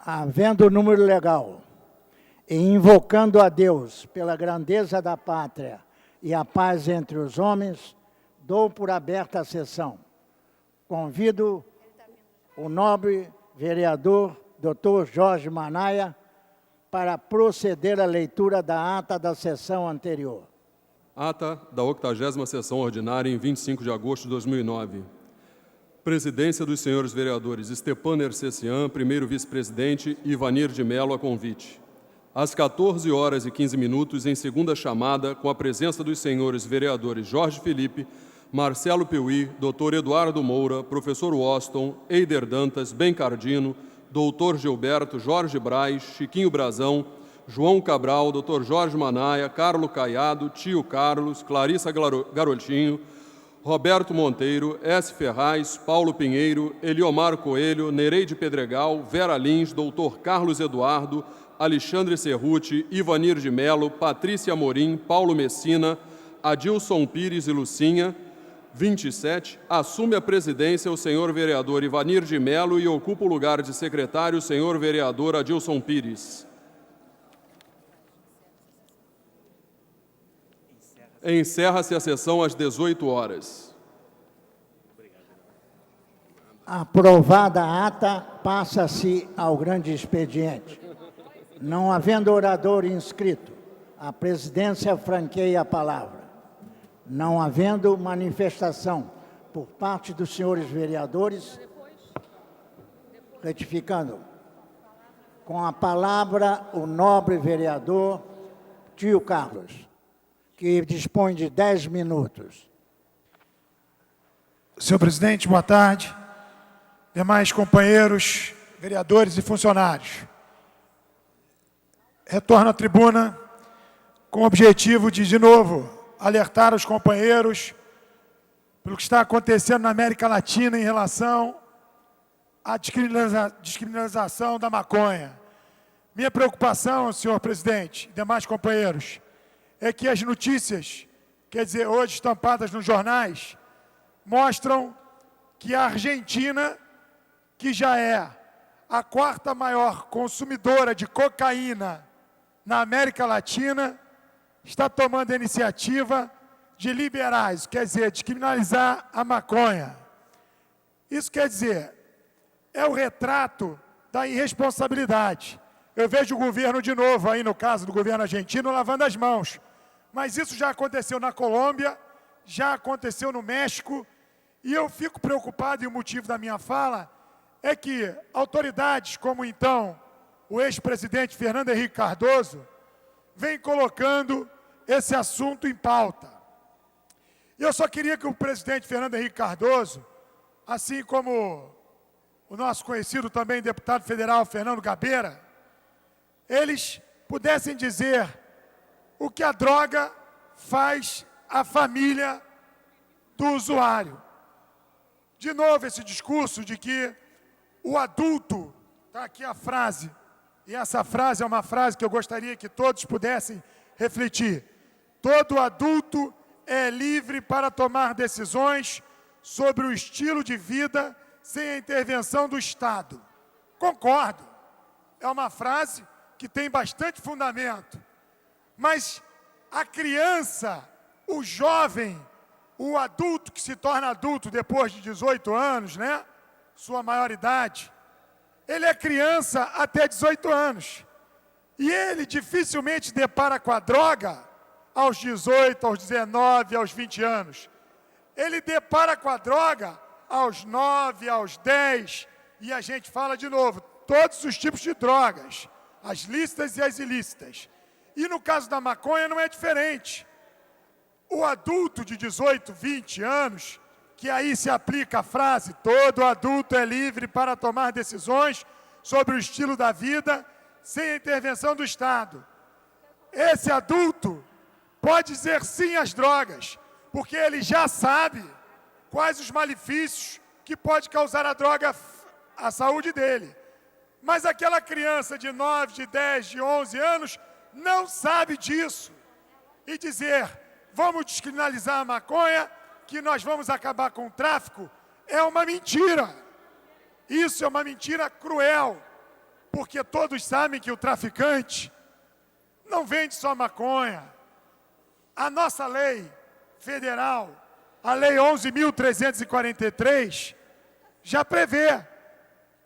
Havendo número legal e invocando a Deus pela grandeza da pátria e a paz entre os homens, dou por aberta a sessão. Convido o nobre vereador Dr. Jorge Manaia para proceder à leitura da ata da sessão anterior. Ata da 80ª Sessão Ordinária em 25 de agosto de 2009. Presidência dos senhores vereadores Stepan Ercecian, primeiro vice-presidente, e Ivanir de Mello a convite. Às 14h15, em segunda chamada, com a presença dos senhores vereadores Jorge Felipe, Marcelo Piuí, Dr. Eduardo Moura, Professor Washington, Eider Dantas, Ben Cardino, Dr. Gilberto, Jorge Braz, Chiquinho Brazão, João Cabral, Dr. Jorge Manaia, Carlo Caiado, Tio Carlos, Clarissa Garotinho, Roberto Monteiro, S. Ferraz, Paulo Pinheiro, Eliomar Coelho, Nereide Pedregal, Vera Lins, Dr. Carlos Eduardo, Alexandre Cerruti, Ivanir de Mello, Patrícia Amorim, Paulo Messina, Adilson Pires e Lucinha. 27. Assume a presidência o senhor vereador Ivanir de Mello e ocupa o lugar de secretário o senhor vereador Adilson Pires. Encerra-se a sessão às 18 horas. Aprovada a ata, passa-se ao grande expediente. Não havendo orador inscrito, a presidência franqueia a palavra. Não havendo manifestação por parte dos senhores vereadores, retificando, com a palavra o nobre vereador Tio Carlos, que dispõe de 10 minutos. Senhor presidente, boa tarde. Demais companheiros, vereadores e funcionários. Retorno à tribuna com o objetivo de novo, alertar os companheiros pelo que está acontecendo na América Latina em relação à descriminalização da maconha. Minha preocupação, senhor presidente e demais companheiros, é que as notícias, quer dizer, hoje estampadas nos jornais, mostram que a Argentina, que já é a quarta maior consumidora de cocaína na América Latina, está tomando a iniciativa de liberar, isso quer dizer, de criminalizar a maconha. Isso quer dizer, é o retrato da irresponsabilidade. Eu vejo o governo de novo, aí no caso do governo argentino, lavando as mãos. Mas isso já aconteceu na Colômbia, já aconteceu no México, e eu fico preocupado, e o motivo da minha fala é que autoridades como, então, o ex-presidente Fernando Henrique Cardoso, vem colocando esse assunto em pauta. E eu só queria que o presidente Fernando Henrique Cardoso, assim como o nosso conhecido também deputado federal Fernando Gabeira, eles pudessem dizer o que a droga faz à família do usuário. De novo, esse discurso de que o adulto, está aqui a frase, e essa frase é uma frase que eu gostaria que todos pudessem refletir. Todo adulto é livre para tomar decisões sobre o estilo de vida sem a intervenção do Estado. Concordo. É uma frase que tem bastante fundamento. Mas a criança, o jovem, o adulto que se torna adulto depois de 18 anos, né? Sua maioridade, ele é criança até 18 anos. E ele dificilmente depara com a droga aos 18, aos 19, aos 20 anos. Ele depara com a droga aos 9, aos 10, e a gente fala de novo, todos os tipos de drogas, as lícitas e as ilícitas. E no caso da maconha não é diferente. O adulto de 18, 20 anos, que aí se aplica a frase, todo adulto é livre para tomar decisões sobre o estilo da vida sem a intervenção do Estado. Esse adulto pode dizer sim às drogas, porque ele já sabe quais os malefícios que pode causar a droga à saúde dele. Mas aquela criança de 9, de 10, de 11 anos não sabe disso. E dizer, vamos descriminalizar a maconha, que nós vamos acabar com o tráfico, é uma mentira. Isso é uma mentira cruel. porque todos sabem que o traficante não vende só maconha. A nossa lei federal, a Lei 11.343, já prevê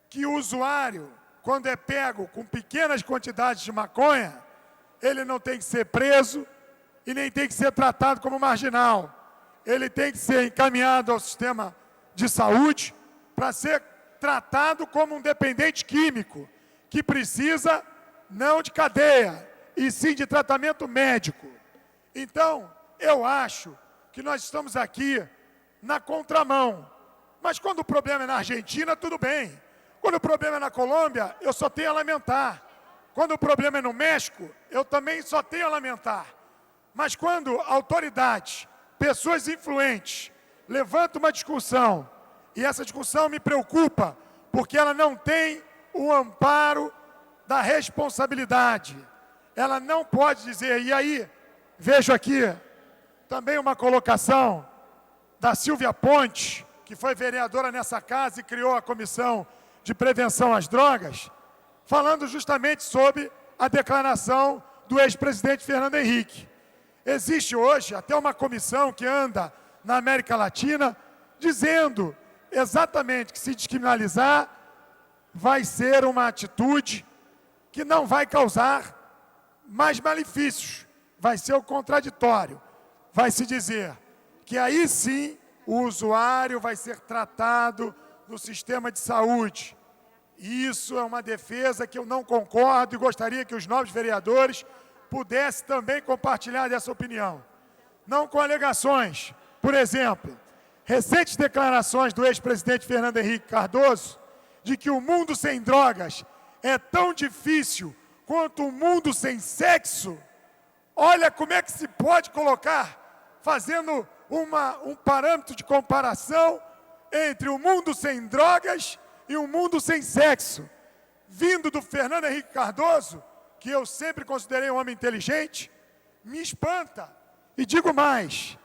que o usuário, quando é pego com pequenas quantidades de maconha, ele não tem que ser preso e nem tem que ser tratado como marginal. Ele tem que ser encaminhado ao sistema de saúde para ser tratado como um dependente químico, que precisa não de cadeia, e sim de tratamento médico. Então, eu acho que nós estamos aqui na contramão. Mas quando o problema é na Argentina, tudo bem. Quando o problema é na Colômbia, eu só tenho a lamentar. Quando o problema é no México, eu também só tenho a lamentar. Mas quando autoridades, pessoas influentes, levantam uma discussão, e essa discussão me preocupa, porque ela não tem o amparo da responsabilidade. Ela não pode dizer, e aí, vejo aqui também uma colocação da Silvia Ponte, que foi vereadora nessa casa e criou a Comissão de Prevenção às Drogas, falando justamente sobre a declaração do ex-presidente Fernando Henrique. Existe hoje até uma comissão que anda na América Latina dizendo exatamente que se descriminalizar vai ser uma atitude que não vai causar mais malefícios, vai ser o contraditório. Vai se dizer que aí sim o usuário vai ser tratado no sistema de saúde. Isso é uma defesa que eu não concordo e gostaria que os novos vereadores pudessem também compartilhar dessa opinião. Não com alegações. Por exemplo, recentes declarações do ex-presidente Fernando Henrique Cardoso de que o mundo sem drogas é tão difícil quanto o mundo sem sexo. Olha como é que se pode colocar, fazendo um parâmetro de comparação entre o mundo sem drogas e o mundo sem sexo. Vindo do Fernando Henrique Cardoso, que eu sempre considerei um homem inteligente, me espanta. E digo mais,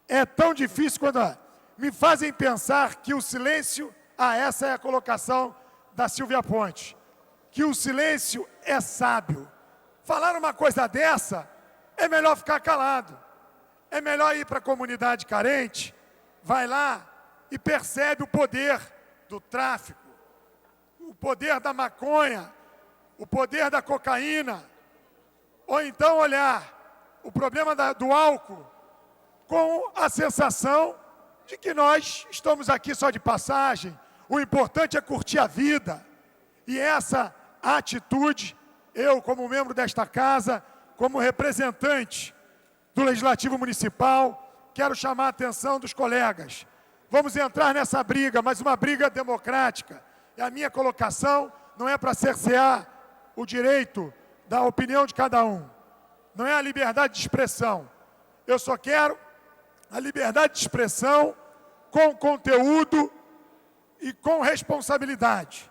é tão difícil quando me fazem pensar que o silêncio, essa é a colocação da Silvia Ponte, que o silêncio é sábio. Falar uma coisa dessa, é melhor ficar calado. É melhor ir para a comunidade carente, vai lá e percebe o poder do tráfico, o poder da maconha, o poder da cocaína, ou então olhar o problema do álcool com a sensação de que nós estamos aqui só de passagem, o importante é curtir a vida. E essa atitude, eu como membro desta casa, como representante do Legislativo Municipal, quero chamar a atenção dos colegas. Vamos entrar nessa briga, mas uma briga democrática. E a minha colocação não é para cercear o direito da opinião de cada um. Não é a liberdade de expressão. Eu só quero a liberdade de expressão com conteúdo e com responsabilidade.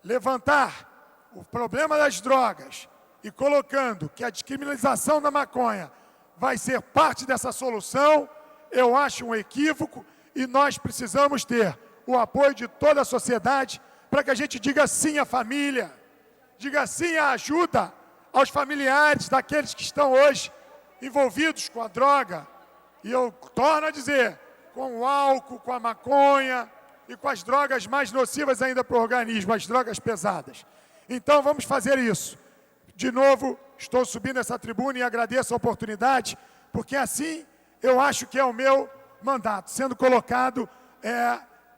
Levantar o problema das drogas e colocando que a descriminalização da maconha vai ser parte dessa solução, eu acho um equívoco e nós precisamos ter o apoio de toda a sociedade para que a gente diga sim à família, diga sim à ajuda aos familiares daqueles que estão hoje envolvidos com a droga. E eu torno a dizer, com o álcool, com a maconha e com as drogas mais nocivas ainda para o organismo, as drogas pesadas. Então vamos fazer isso. De novo, estou subindo essa tribuna e agradeço a oportunidade, porque assim eu acho que é o meu mandato, sendo colocado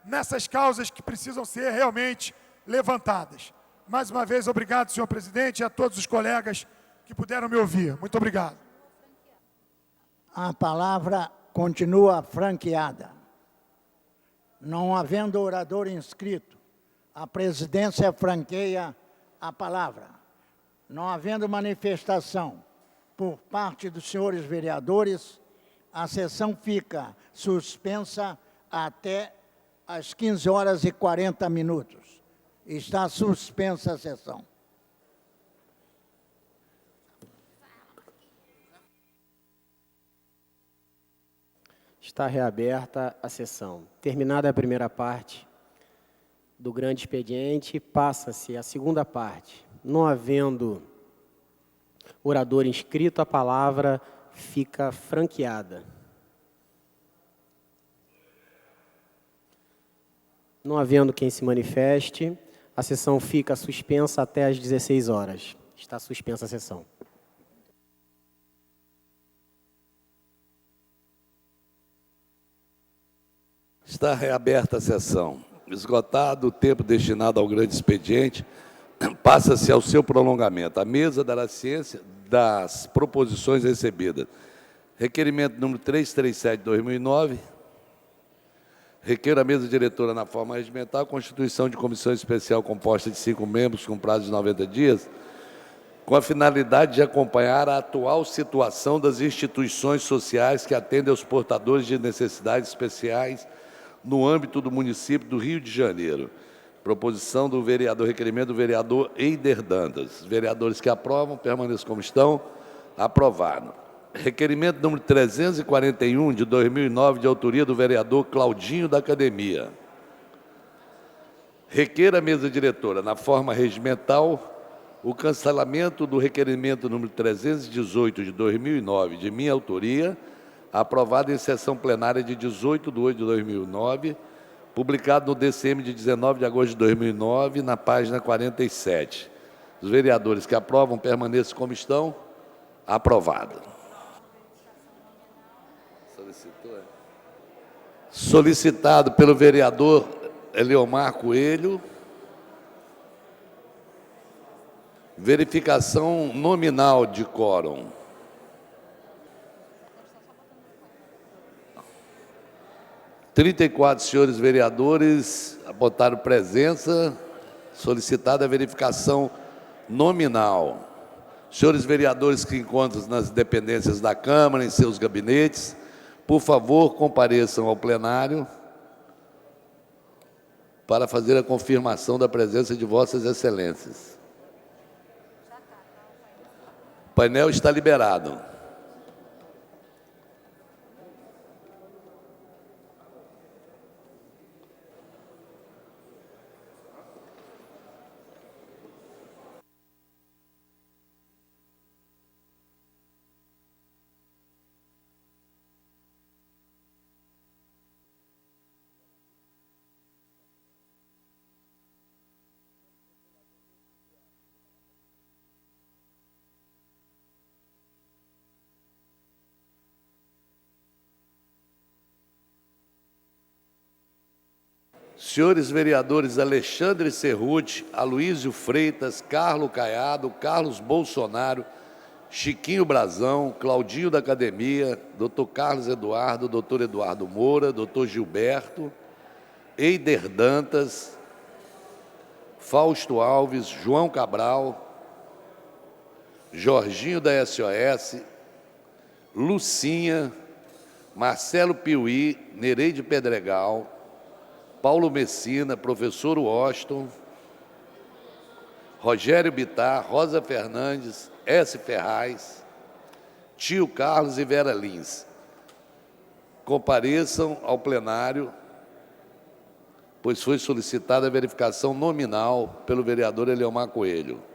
nessas causas que precisam ser realmente levantadas. Mais uma vez, obrigado, senhor presidente, e a todos os colegas que puderam me ouvir. Muito obrigado. A palavra continua franqueada. Não havendo orador inscrito, a presidência franqueia a palavra. Não havendo manifestação por parte dos senhores vereadores, a sessão fica suspensa até às 15h40. Está suspensa a sessão. Está reaberta a sessão. Terminada a primeira parte do grande expediente, passa-se a segunda parte. Não havendo orador inscrito, a palavra fica franqueada. Não havendo quem se manifeste, a sessão fica suspensa até às 16 horas. Está suspensa a sessão. Está reaberta a sessão. Esgotado o tempo destinado ao grande expediente, passa-se ao seu prolongamento. A mesa dará ciência das proposições recebidas. Requerimento número 337/2009. Requer a mesa diretora na forma regimental a constituição de comissão especial composta de 5 membros com prazo de 90 dias, com a finalidade de acompanhar a atual situação das instituições sociais que atendem aos portadores de necessidades especiais no âmbito do município do Rio de Janeiro. Proposição do vereador, requerimento do vereador Eider Dantas. Os vereadores que aprovam, permaneçam como estão. Aprovado. Requerimento número 341, de 2009, de autoria do vereador Claudinho da Academia. Requer a mesa diretora, na forma regimental, o cancelamento do requerimento número 318, de 2009, de minha autoria, aprovado em sessão plenária de 18/8/2009, publicado no DCM de 19 de agosto de 2009, na página 47. Os vereadores que aprovam, permaneçam como estão. Aprovado. Solicitado pelo vereador Eliomar Coelho. Verificação nominal de quórum. Trinta e 34 senhores vereadores apontaram presença. Solicitada a verificação nominal. Senhores vereadores que encontram nas dependências da Câmara, em seus gabinetes, por favor, compareçam ao plenário para fazer a confirmação da presença de vossas excelências. O painel está liberado. Senhores vereadores Alexandre Cerruti, Aloísio Freitas, Carlos Caiado, Carlos Bolsonaro, Chiquinho Brazão, Claudinho da Academia, Dr. Carlos Eduardo, Dr. Eduardo Moura, Dr. Gilberto, Eider Dantas, Fausto Alves, João Cabral, Jorginho da SOS, Lucinha, Marcelo Piuí, Nereide Pedregal, Paulo Messina, professor Washington, Rogério Bittar, Rosa Fernandes, S. Ferraz, Tio Carlos e Vera Lins. Compareçam ao plenário, pois foi solicitada a verificação nominal pelo vereador Eliomar Coelho.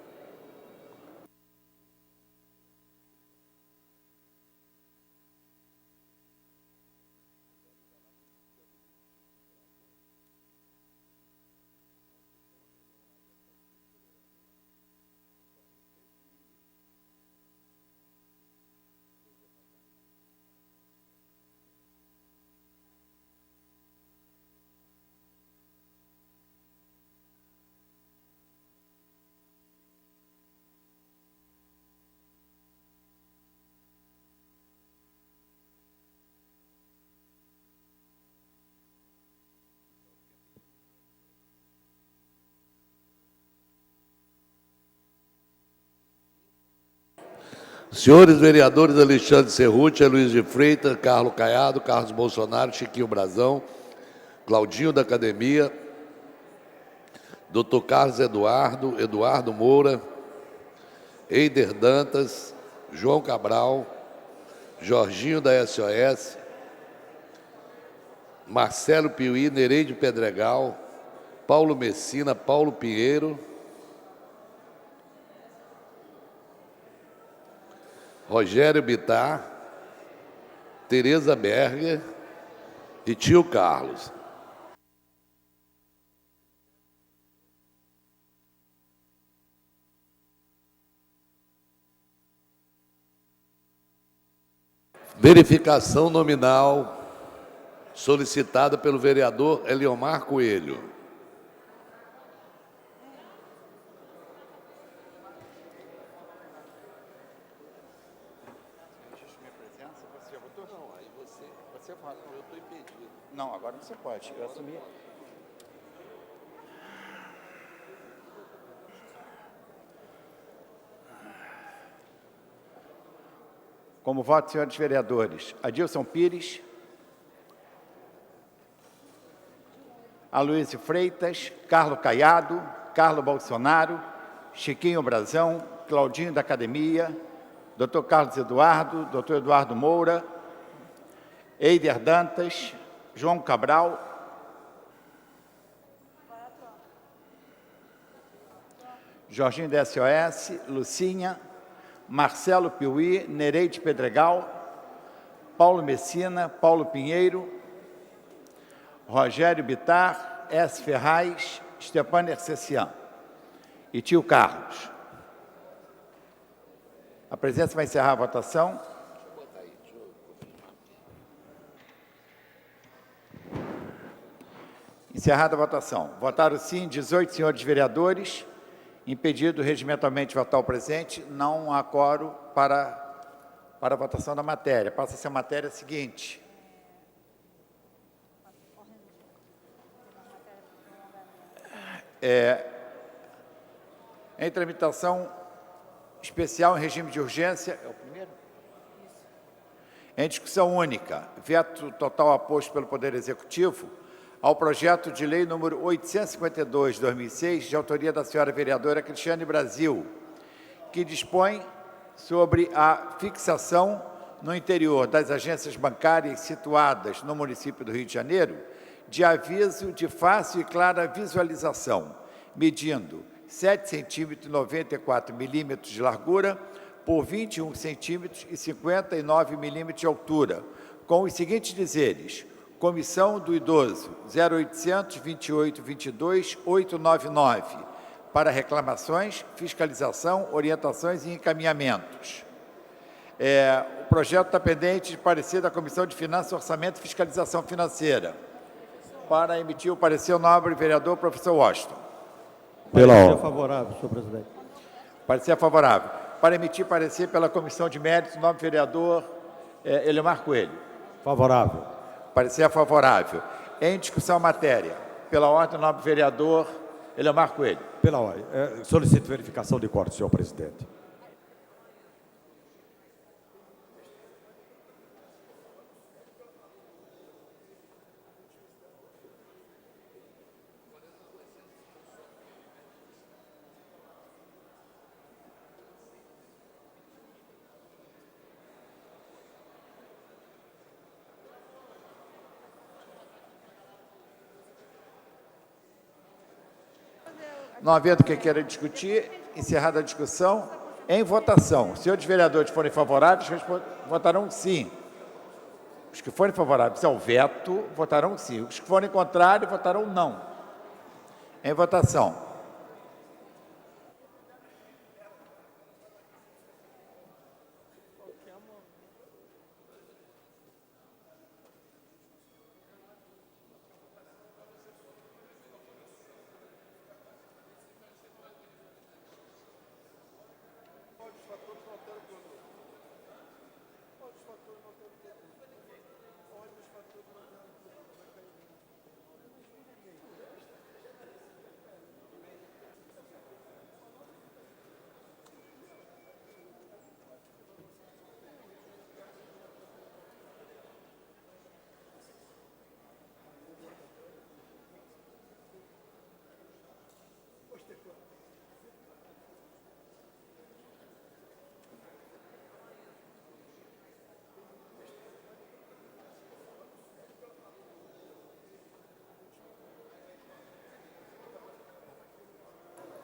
Senhores vereadores Alexandre Cerruti, Luiz de Freitas, Carlos Caiado, Carlos Bolsonaro, Chiquinho Brazão, Claudinho da Academia, Dr. Carlos Eduardo, Eduardo Moura, Eider Dantas, João Cabral, Jorginho da SOS, Marcelo Piuí, Nereide Pedregal, Paulo Messina, Paulo Pinheiro, Rogério Bittar, Tereza Berger e tio Carlos. Verificação nominal solicitada pelo vereador Eliomar Coelho. Você fala, eu estou impedido. Não, agora você pode. Eu assumi. Como voto, senhores vereadores, Adilson Pires, Aloysio Freitas, Carlos Caiado, Carlos Bolsonaro, Chiquinho Brazão, Claudinho da Academia, Dr. Carlos Eduardo, Dr. Eduardo Moura, Eider Dantas, João Cabral, Jorginho da SOS, Lucinha, Marcelo Piuí, Nereide Pedregal, Paulo Messina, Paulo Pinheiro, Rogério Bittar, S. Ferraz, Stepan Ercecian e tio Carlos. A presença vai encerrar a votação. Encerrada a votação. Votaram sim 18 senhores vereadores. Impedido regimentalmente votar o presente, não há quórum para a votação da matéria. Passa-se a matéria seguinte. Em tramitação especial em regime de urgência. É o primeiro? Em discussão única, veto total aposto pelo Poder Executivo ao projeto de lei número 852 de 2006, de autoria da senhora vereadora Cristiane Brasil, que dispõe sobre a fixação no interior das agências bancárias situadas no município do Rio de Janeiro de aviso de fácil e clara visualização, medindo 7 centímetros e 94 milímetros de largura por 21 centímetros e 59 milímetros de altura, com os seguintes dizeres: Comissão do Idoso 0800 28 22 899 para reclamações, fiscalização, orientações e encaminhamentos. O projeto está pendente de parecer da Comissão de Finanças, Orçamento e Fiscalização Financeira. Para emitir o parecer, o nobre vereador professor Washington. Parecer favorável, senhor presidente. Parecer favorável. Para emitir parecer pela Comissão de Méritos, o nobre vereador Eliomar Coelho. Favorável. Parecer favorável. Em discussão a matéria. Pela ordem, o nobre vereador Eliomar Coelho. Pela ordem. Solicito verificação de quórum, senhor presidente. Não havendo quem queira discutir, encerrada a discussão, em votação. Os senhores vereadores forem favoráveis, votarão sim. Os que forem favoráveis ao veto, votarão sim. Os que forem contrários, votarão não. Em votação.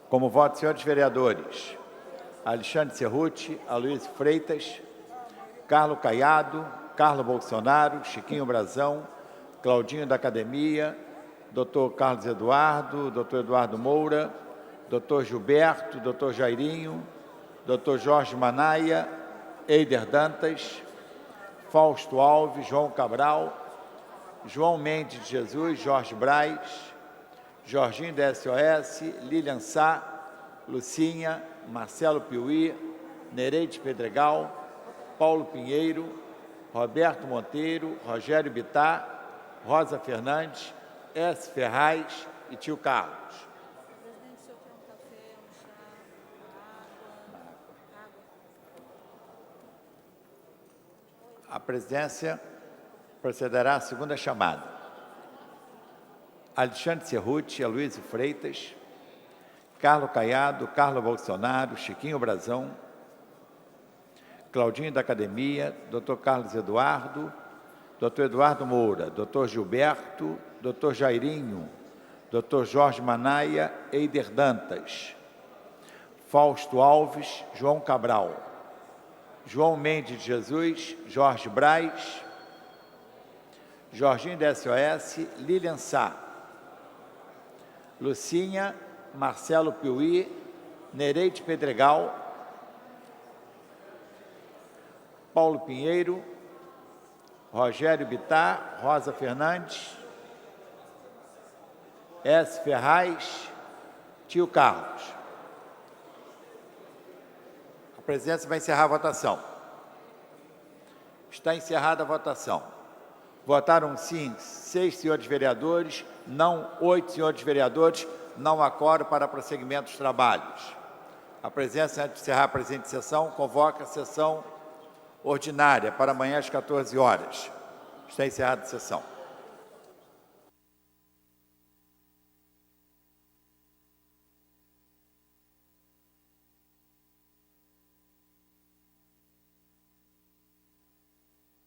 Como voto, senhores vereadores: Alexandre Cerruti, Aloysio Freitas, Carlos Caiado, Carlos Bolsonaro, Chiquinho Brazão, Claudinho da Academia, Dr. Carlos Eduardo, Dr. Eduardo Moura, Dr. Gilberto, Dr. Jairinho, Dr. Jorge Manaia, Eider Dantas, Fausto Alves, João Cabral, João Mendes de Jesus, Jorge Braz, Jorginho da SOS, Lilian Sá, Lucinha, Marcelo Piuí, Nereide Pedregal, Paulo Pinheiro, Roberto Monteiro, Rogério Bittar, Rosa Fernandes, S. Ferraz e Tio Carlos. A presidência procederá à segunda chamada. Alexandre Cerruti, Aloysio Freitas, Carlos Caiado, Carlos Bolsonaro, Chiquinho Brazão, Claudinho da Academia, Dr. Carlos Eduardo, Dr. Eduardo Moura, Dr. Gilberto, Dr. Jairinho, Dr. Jorge Manaia, Eider Dantas, Fausto Alves, João Cabral, João Mendes de Jesus, Jorge Braz, Jorginho da SOS, Lilian Sá, Lucinha, Marcelo Piuí, Nereide Pedregal, Paulo Pinheiro, Rogério Bittar, Rosa Fernandes, S. Ferraz, Tio Carlos. A presidência vai encerrar a votação. Está encerrada a votação. Votaram sim 6 senhores vereadores, não 8 senhores vereadores, não há quórum para prosseguimento dos trabalhos. A presidência, antes de encerrar a presente sessão, convoca a sessão ordinária para amanhã às 14 horas. Está encerrada a sessão.